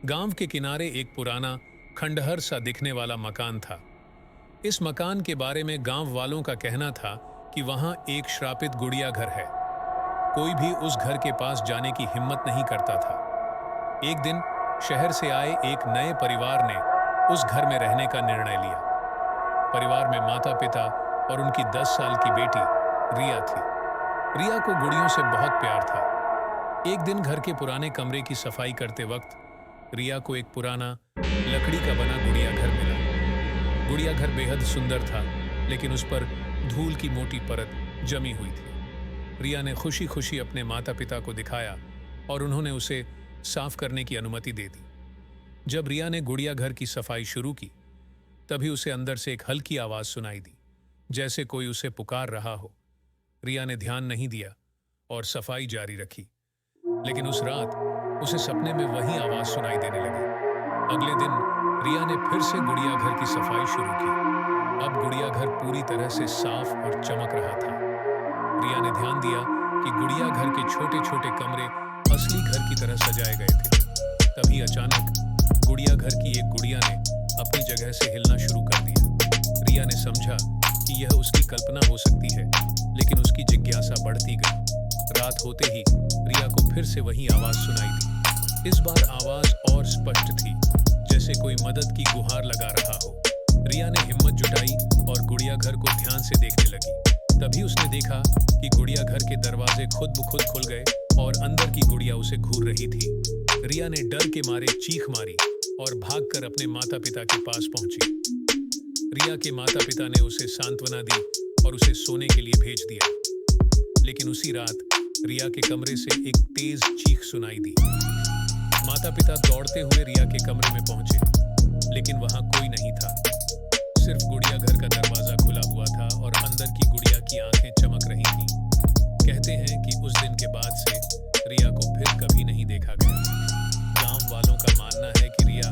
गांव के किनारे एक पुराना खंडहर सा दिखने वाला मकान था। इस मकान के बारे में गांव वालों का कहना था कि वहां एक श्रापित गुड़िया घर है। कोई भी उस घर के पास जाने की हिम्मत नहीं करता था। एक दिन शहर से आए एक नए परिवार ने उस घर में रहने का निर्णय लिया। परिवार में माता पिता और उनकी 10 साल की बेटी रिया थी। रिया को गुड़ियों से बहुत प्यार था। एक दिन घर के पुराने कमरे की सफाई करते वक्त रिया को एक पुराना लकड़ी का बना गुड़िया घर मिला। गुड़िया घर बेहद सुंदर था, लेकिन उस पर धूल की मोटी परत जमी हुई थी। रिया ने खुशी खुशी अपने माता पिता को दिखाया और उन्होंने उसे साफ करने की अनुमति दे दी। जब रिया ने गुड़िया घर की सफाई शुरू की, तभी उसे अंदर से एक हल्की आवाज सुनाई दी, जैसे कोई उसे पुकार रहा हो। रिया ने ध्यान नहीं दिया और सफाई जारी रखी, लेकिन उस रात उसे सपने में वही आवाज सुनाई देने लगी। अगले दिन रिया ने फिर से गुड़िया घर की सफाई शुरू की। अब गुड़िया घर पूरी तरह से साफ और चमक रहा था। रिया ने ध्यान दिया कि गुड़िया घर के छोटे छोटे कमरे असली घर की तरह सजाए गए थे। तभी अचानक गुड़िया घर की एक गुड़िया ने अपनी जगह से हिलना शुरू कर दिया। रिया ने समझा कि यह उसकी कल्पना हो सकती है, लेकिन उसकी जिज्ञासा बढ़ती गई। रात होते ही रिया को फिर से वही आवाज सुनाई दी। इस बार आवाज और स्पष्ट थी, जैसे कोई मदद की गुहार लगा रहा हो। रिया ने हिम्मत जुटाई और गुड़िया घर को ध्यान से देखने लगी। तभी उसने देखा कि गुड़िया घर के दरवाजे खुद ब खुद खुल गए और अंदर की गुड़िया उसे घूर रही थी। रिया ने डर के मारे चीख मारी और भागकर अपने माता पिता के पास पहुंची। रिया के माता पिता ने उसे सांत्वना दी और उसे सोने के लिए भेज दिया। लेकिन उसी रात रिया के कमरे से एक तेज चीख सुनाई दी। माता पिता दौड़ते हुए रिया के कमरे में पहुंचे, लेकिन वहां कोई नहीं था। सिर्फ गुड़िया घर का दरवाजा खुला हुआ था और अंदर की गुड़िया की आंखें चमक रही थीं। कहते हैं कि उस दिन के बाद से रिया को फिर कभी नहीं देखा गया। गांव वालों का मानना है कि रिया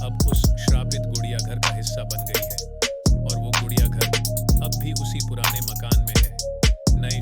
अब उस श्रापित गुड़िया घर का हिस्सा बन गई है और वो गुड़िया घर अब भी उसी पुराने मकान में है, नए